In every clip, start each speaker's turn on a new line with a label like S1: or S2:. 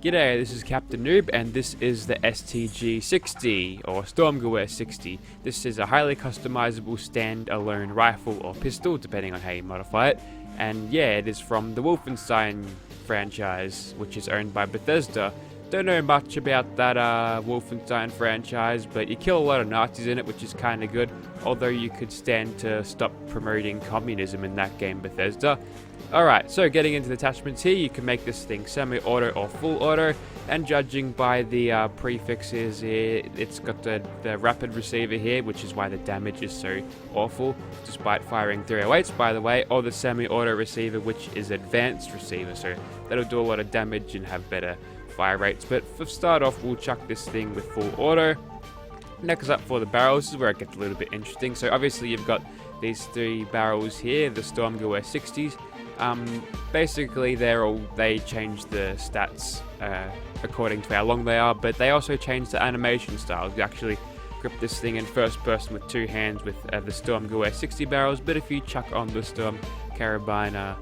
S1: G'day, this is Captainoob, and this is the STG-60, or Stormgewehr 60. This is a highly customizable stand-alone rifle or pistol, depending on how you modify it. And yeah, it is from the Wolfenstein franchise, which is owned by Bethesda. Don't know much about that Wolfenstein franchise, but you kill a lot of Nazis in it, which is kind of good. Although you could stand to stop promoting communism in that game, Bethesda. Alright, so getting into the attachments here, you can make this thing semi-auto or full auto, and judging by the prefixes here, it's got the rapid receiver here, which is why the damage is so awful, despite firing 308s by the way, or the semi-auto receiver, which is advanced receiver, so that'll do a lot of damage and have better fire rates. But for start off, we'll chuck this thing with full auto. Next up for the barrels, this is where it gets a little bit interesting. So obviously you've got these three barrels here, the Stormgewehr 60s. Basically they change the stats according to how long they are, but they also change the animation styles. You actually grip this thing in first person with two hands with the Stormgewehr 60 barrels, but if you chuck on the Storm Carabiner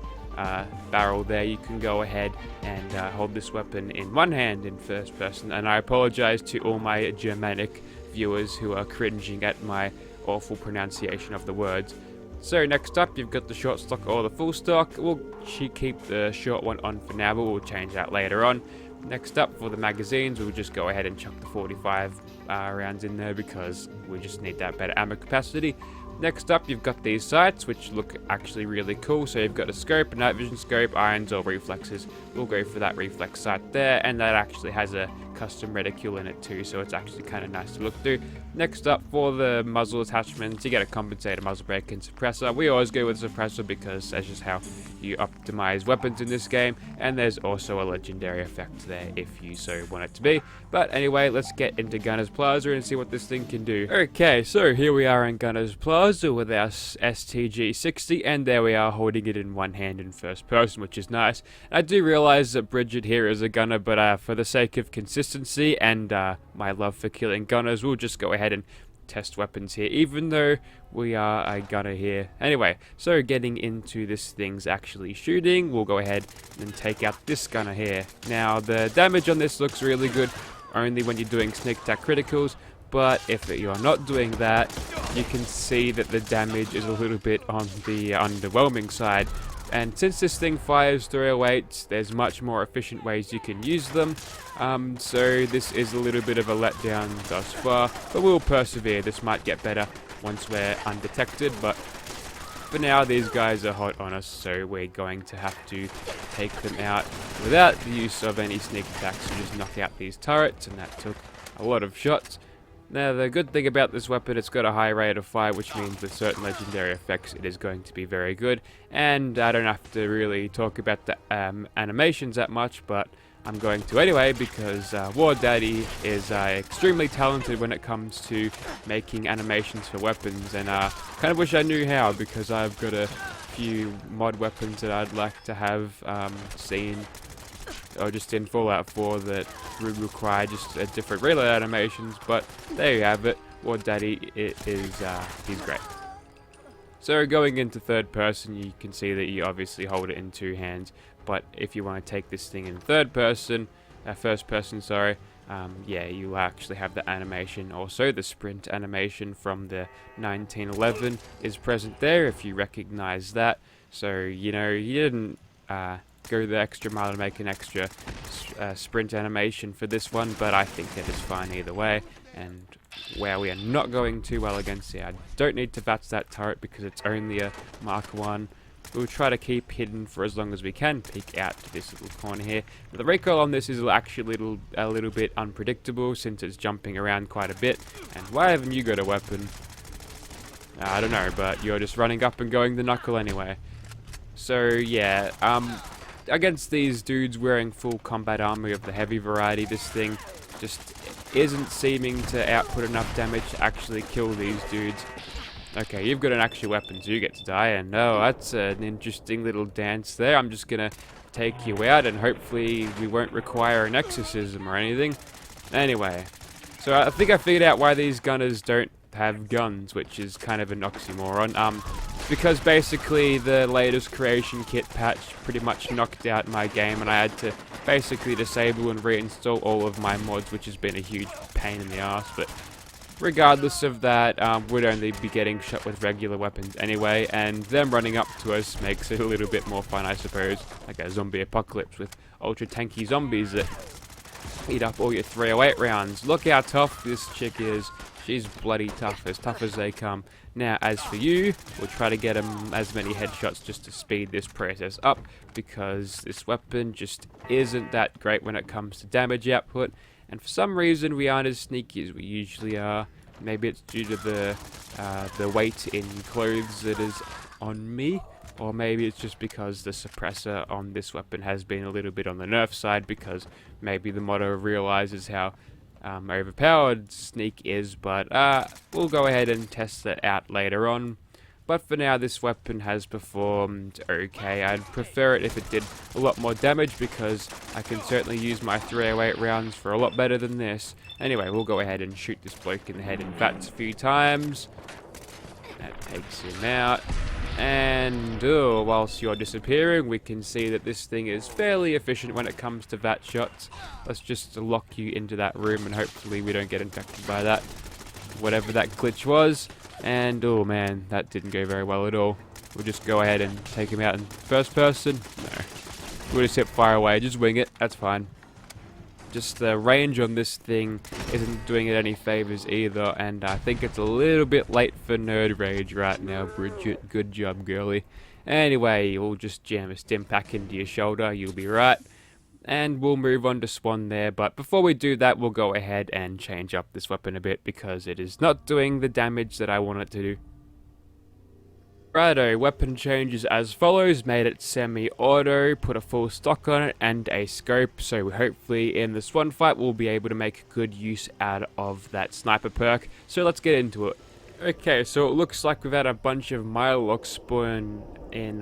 S1: barrel there, you can go ahead and hold this weapon in one hand in first person. And I apologize to all my Germanic viewers who are cringing at my awful pronunciation of the words. So next up, you've got the short stock or the full stock. We'll keep the short one on for now, but we'll change that later on. Next up, for the magazines, we'll just go ahead and chuck the 45 rounds in there because we just need that better ammo capacity. Next up, you've got these sights, which look actually really cool. So you've got a scope, a night vision scope, irons, or reflexes. We'll go for that reflex sight there, and that actually has a custom reticule in it too, so it's actually kind of nice to look through. Next up, for the muzzle attachments, you get a compensator, muzzle brake, and suppressor. We always go with suppressor because that's just how you optimize weapons in this game, and there's also a legendary effect there if you so want it to be. But anyway, let's get into Gunner's Plaza and see what this thing can do. Okay, so here we are in Gunner's Plaza with our STG-60, and there we are holding it in one hand in first person, which is nice. I do realize that Bridget here is a gunner, but for the sake of consistency and my love for killing gunners, we'll just go ahead and test weapons here, even though we are a gunner here. Anyway, so getting into this thing's actually shooting, we'll go ahead and take out this gunner here. Now, the damage on this looks really good, only when you're doing sneak attack criticals, but if you're not doing that, you can see that the damage is a little bit on the underwhelming side. And since this thing fires 308s, there's much more efficient ways you can use them. So this is a little bit of a letdown thus far, but we'll persevere. This might get better once we're undetected, but for now these guys are hot on us, so we're going to have to take them out without the use of any sneak attacks. So just knock out these turrets, and that took a lot of shots. Now, the good thing about this weapon, it's got a high rate of fire, which means with certain legendary effects it is going to be very good. And I don't have to really talk about the animations that much, but I'm going to anyway because War Daddy is extremely talented when it comes to making animations for weapons, and kind of wish I knew how, because I've got a few mod weapons that I'd like to have seen, or just in Fallout 4, that would require just a different reload animations. But there you have it. War Daddy he's great. So going into third person, you can see that you obviously hold it in two hands. But if you want to take this thing in first person, yeah, you actually have the animation. Also, the sprint animation from the 1911 is present there, if you recognize that. So, you know, you didn't go the extra mile to make an extra sprint animation for this one, but I think it is fine either way. And wow, we are not going too well against it. I don't need to VATS that turret because it's only a Mark 1. We'll try to keep hidden for as long as we can, peek out to this little corner here. But the recoil on this is actually a little bit unpredictable, since it's jumping around quite a bit. And why haven't you got a weapon? I don't know, but you're just running up and going the knuckle anyway. So yeah, against these dudes wearing full combat armor of the heavy variety, this thing just isn't seeming to output enough damage to actually kill these dudes. Okay, you've got an actual weapon, so you get to die, and oh, that's an interesting little dance there. I'm just gonna take you out, and hopefully we won't require an exorcism or anything. Anyway, so I think I figured out why these gunners don't have guns, which is kind of an oxymoron. because basically the latest creation kit patch pretty much knocked out my game, and I had to basically disable and reinstall all of my mods, which has been a huge pain in the ass. But regardless of that, we'd only be getting shot with regular weapons anyway, and them running up to us makes it a little bit more fun, I suppose. Like a zombie apocalypse with ultra tanky zombies that eat up all your 308 rounds. Look how tough this chick is. She's bloody tough as they come. Now, as for you, we'll try to get as many headshots just to speed this process up, because this weapon just isn't that great when it comes to damage output, and for some reason we aren't as sneaky as we usually are. Maybe it's due to the weight in clothes that is on me, or maybe it's just because the suppressor on this weapon has been a little bit on the nerf side, because maybe the modder realizes how overpowered sneak is. But we'll go ahead and test that out later on. But for now, this weapon has performed okay. I'd prefer it if it did a lot more damage, because I can certainly use my 308 rounds for a lot better than this. Anyway, we'll go ahead and shoot this bloke in the head in VATS a few times. That takes him out. And whilst you're disappearing, we can see that this thing is fairly efficient when it comes to VAT shots. Let's just lock you into that room, and hopefully we don't get infected by that, whatever that glitch was. And oh man, that didn't go very well at all. We'll just go ahead and take him out in first person. No, we'll just hit fire away, just wing it, that's fine. Just the range on this thing isn't doing it any favors either, and I think it's a little bit late for Nerd Rage right now, Bridget. Good job, girly. Anyway, we'll just jam a stim pack into your shoulder, you'll be right. And we'll move on to Swan there, but before we do that, we'll go ahead and change up this weapon a bit, because it is not doing the damage that I want it to do. Righto, weapon changes as follows. Made it semi-auto, put a full stock on it, and a scope. So hopefully in the Swan fight we'll be able to make good use out of that sniper perk. So let's get into it. Okay, so it looks like we've had a bunch of Mylocks spawn in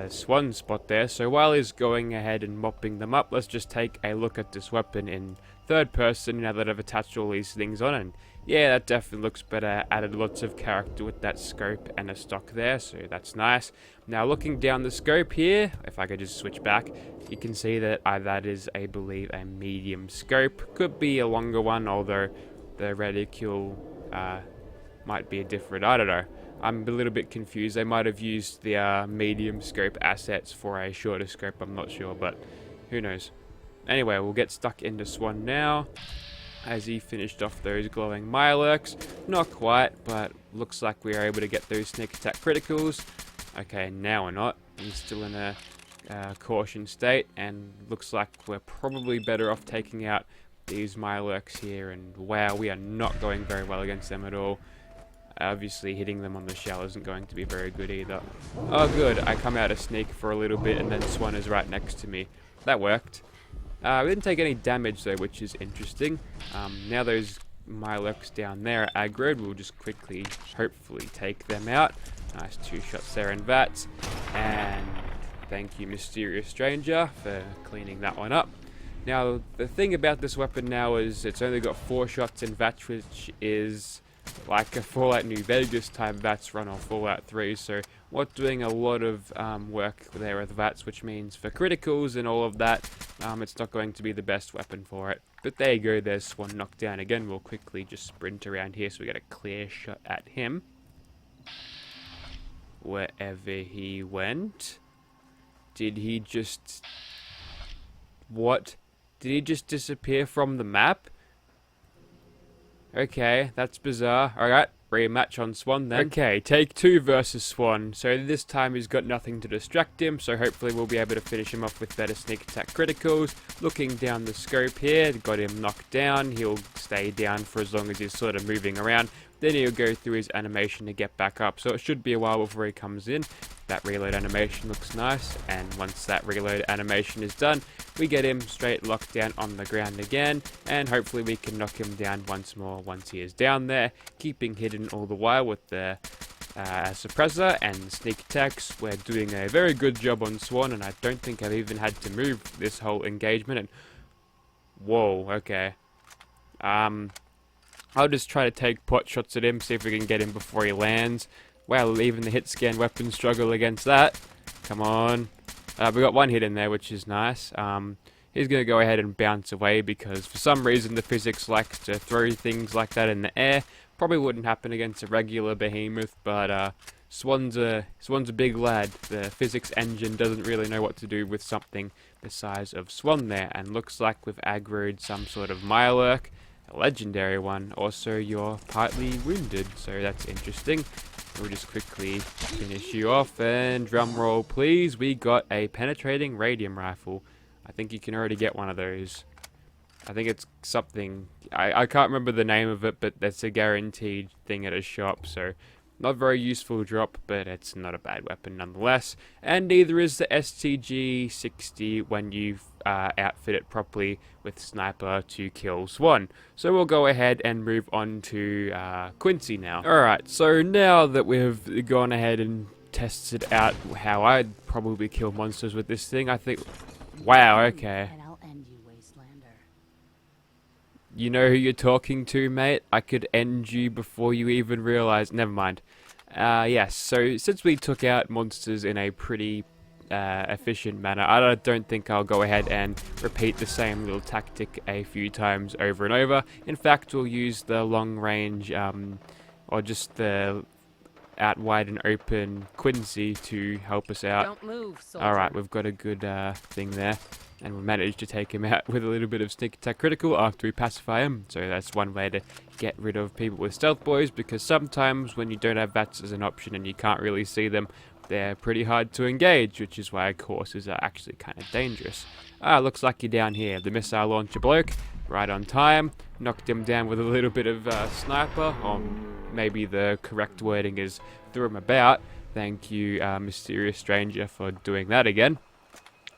S1: Swan spot there. So while he's going ahead and mopping them up, let's just take a look at this weapon in third person now that I've attached all these things on, and yeah, that definitely looks better. Added lots of character with that scope and a stock there, so that's nice. Now looking down the scope here, if I could just switch back, you can see that that is, I believe, a medium scope. Could be a longer one, although the reticule might be a different, I don't know. I'm a little bit confused. They might have used the medium scope assets for a shorter scope, I'm not sure, but who knows. Anyway, we'll get stuck into Swan now, as he finished off those glowing Mylurks. Not quite, but looks like we are able to get those sneak attack criticals. Okay, now we're not. He's still in a caution state, and looks like we're probably better off taking out these Mylurks here, and wow, we are not going very well against them at all. Obviously hitting them on the shell isn't going to be very good either. Oh good, I come out of sneak for a little bit, and then Swan is right next to me. That worked. We didn't take any damage though, which is interesting. Now those Mylurks down there are aggroed, we'll just quickly, hopefully, take them out. Nice 2 shots there in VATS. And thank you, Mysterious Stranger, for cleaning that one up. Now, the thing about this weapon now is it's only got 4 shots in VATS, which is like a Fallout New Vegas type VATS run on Fallout 3, so we're doing a lot of work there with VATS, which means for criticals and all of that, it's not going to be the best weapon for it. But there you go, there's Swan knocked down again. We'll quickly just sprint around here so we get a clear shot at him. Wherever he went. Did he just... What? Did he just disappear from the map? Okay, that's bizarre. Alright, rematch on Swan then. Okay, take 2 versus Swan. So this time he's got nothing to distract him, so hopefully we'll be able to finish him off with better sneak attack criticals. Looking down the scope here, got him knocked down. He'll stay down for as long as he's sort of moving around. Then he'll go through his animation to get back up. So it should be a while before he comes in. That reload animation looks nice, and once that reload animation is done, we get him straight locked down on the ground again, and hopefully we can knock him down once more once he is down there, keeping hidden all the while with the suppressor and sneak attacks. We're doing a very good job on Swan, and I don't think I've even had to move this whole engagement. And whoa, okay. I'll just try to take pot shots at him, see if we can get him before he lands. Well, even the hit scan weapons struggle against that. Come on. We got one hit in there, which is nice. He's going to go ahead and bounce away because for some reason the physics likes to throw things like that in the air. Probably wouldn't happen against a regular behemoth, but Swan's a big lad. The physics engine doesn't really know what to do with something the size of Swan there, and looks like we've aggroed some sort of Mirelurk, a legendary one. Also, you're partly wounded, so that's interesting. We'll just quickly finish you off, and drum roll please, we got a penetrating radium rifle. I think you can already get one of those. I think it's something, I can't remember the name of it, but that's a guaranteed thing at a shop, so not very useful drop, but it's not a bad weapon nonetheless. And neither is the STG-60 when you outfit it properly with sniper to kill Swan. So we'll go ahead and move on to Quincy now. Alright, so now that we've gone ahead and tested out how I'd probably kill monsters with this thing, I think, wow, okay. You know who you're talking to, mate? I could end you before you even realize. Never mind. Yes, so since we took out monsters in a pretty efficient manner, I don't think I'll go ahead and repeat the same little tactic a few times over and over. In fact, we'll use the long range, or just the out wide and open Quincy to help us out.
S2: Don't move, soldier.
S1: Alright, we've got a good thing there. And we managed to take him out with a little bit of sneak attack critical after we pacify him. So that's one way to get rid of people with stealth boys, because sometimes when you don't have VATS as an option and you can't really see them, they're pretty hard to engage, which is why courses are actually kind of dangerous. Looks like you're down here. The missile launcher bloke, right on time. Knocked him down with a little bit of sniper, or maybe the correct wording is threw him about. Thank you, mysterious stranger, for doing that again.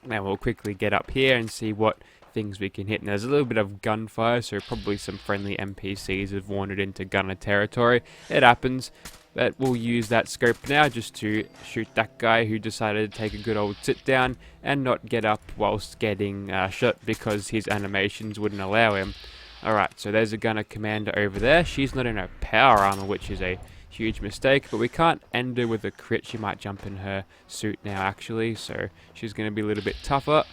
S1: Now we'll quickly get up here and see what things we can hit. And there's a little bit of gunfire, so probably some friendly NPCs have wandered into gunner territory. It happens. But we'll use that scope now just to shoot that guy who decided to take a good old sit down and not get up whilst getting shot because his animations wouldn't allow him. Alright, so there's a gunner commander over there. She's not in her power armor, which is a huge mistake, but we can't end her with a crit. She might jump in her suit now actually, so she's going to be a little bit tougher.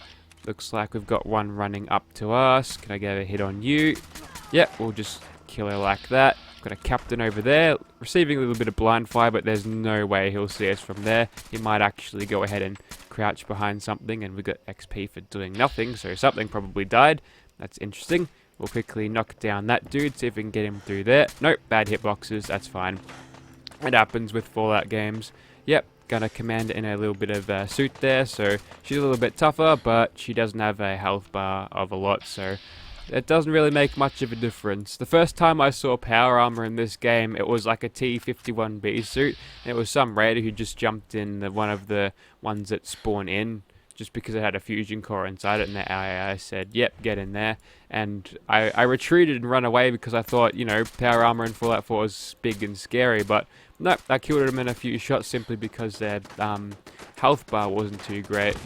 S1: Looks like we've got one running up to us. Can I get a hit on you? Yep, we'll just kill her like that. Got a captain over there, receiving a little bit of blind fire, but there's no way he'll see us from there. He might actually go ahead and crouch behind something, and we got XP for doing nothing, so something probably died. That's interesting. We'll quickly knock down that dude, see if we can get him through there. Nope, bad hitboxes, that's fine. It happens with Fallout games. Yep, gonna command in a little bit of a suit there, so she's a little bit tougher, but she doesn't have a health bar of a lot, so it doesn't really make much of a difference. The first time I saw power armor in this game, it was like a T-51B suit, and it was some raider who just jumped in one of the ones that spawn in, just because it had a fusion core inside it, and the AI said, yep, get in there. And I retreated and run away because I thought, you know, power armor in Fallout 4 was big and scary, but nope, I killed them in a few shots simply because their health bar wasn't too great.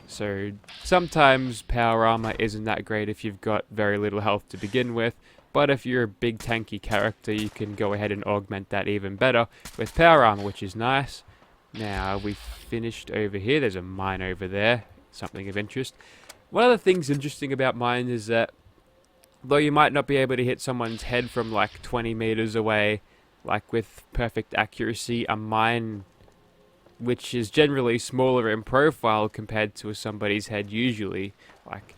S1: So sometimes power armor isn't that great if you've got very little health to begin with, but if you're a big tanky character, you can go ahead and augment that even better with power armor, which is nice. Now, we finished over here. There's a mine over there, something of interest. One of the things interesting about mines is that though you might not be able to hit someone's head from like 20 meters away, like with perfect accuracy, a mine, which is generally smaller in profile compared to somebody's head usually, like,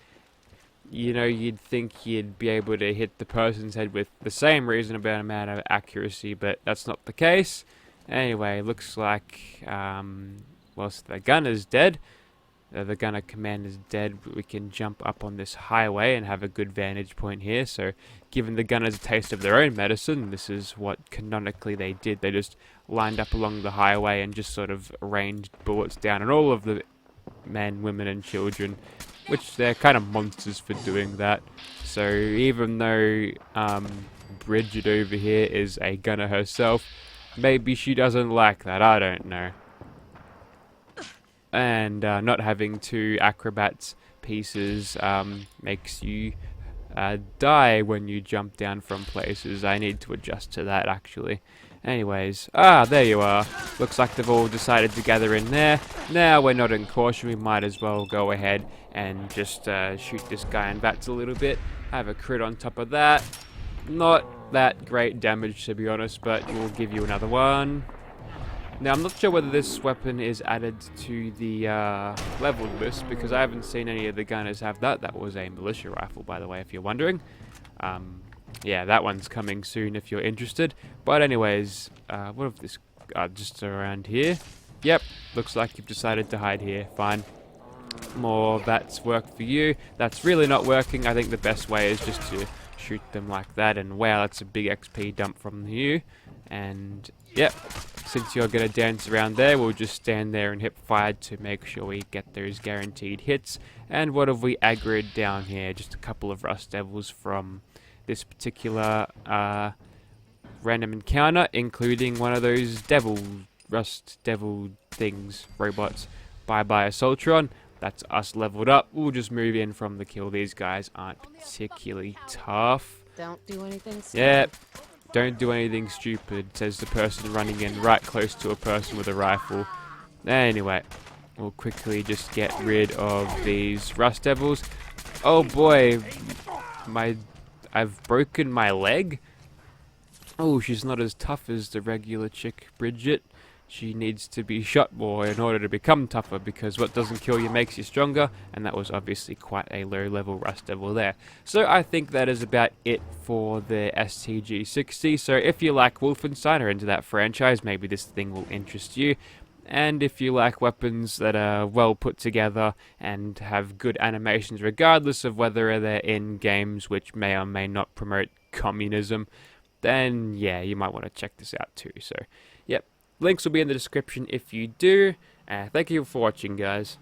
S1: you know, you'd think you'd be able to hit the person's head with the same reasonable amount of accuracy, but that's not the case. Anyway, looks like, whilst the gunner's dead, the gunner commander's dead, we can jump up on this highway and have a good vantage point here. So, giving the gunners a taste of their own medicine, this is what canonically they did. They just lined up along the highway and just sort of rained bullets down on all of the men, women, and children, which they're kind of monsters for doing that. So, even though Bridget over here is a gunner herself, maybe she doesn't like that, I don't know. And not having two acrobats pieces makes you die when you jump down from places. I need to adjust to that actually. Anyways, there you are. Looks like they've all decided to gather in there. Now we're not in caution, we might as well go ahead and just shoot this guy in VATS a little bit. Have a crit on top of that. Not that great damage, to be honest, but we'll give you another one. Now, I'm not sure whether this weapon is added to the leveled list, because I haven't seen any of the gunners have that. That was a militia rifle, by the way, if you're wondering. Yeah, that one's coming soon if you're interested. But anyways, what if this... just around here. Yep, looks like you've decided to hide here. Fine. More VATS work for you. That's really not working. I think the best way is just to shoot them like that. And wow, that's a big XP dump from you. And yep, since you're going to dance around there, we'll just stand there and hip fire to make sure we get those guaranteed hits. And what have we aggroed down here? Just a couple of Rust Devils from this particular random encounter, including one of those Rust Devil things, robots. Bye-bye Assaultron. That's us leveled up. We'll just move in from the kill. These guys aren't particularly tough.
S2: Don't do anything stupid.
S1: Yep. Don't do anything stupid, says the person running in right close to a person with a rifle. Anyway, we'll quickly just get rid of these Rust Devils. Oh boy, I've broken my leg. Oh, she's not as tough as the regular chick, Bridget. She needs to be shot more in order to become tougher, because what doesn't kill you makes you stronger, and that was obviously quite a low level Rust Devil there. So I think that is about it for the STG-60. So if you like Wolfenstein or into that franchise, maybe this thing will interest you. And if you like weapons that are well put together and have good animations regardless of whether they're in games which may or may not promote communism, then yeah, you might want to check this out too. So yep, links will be in the description if you do. Thank you for watching, guys.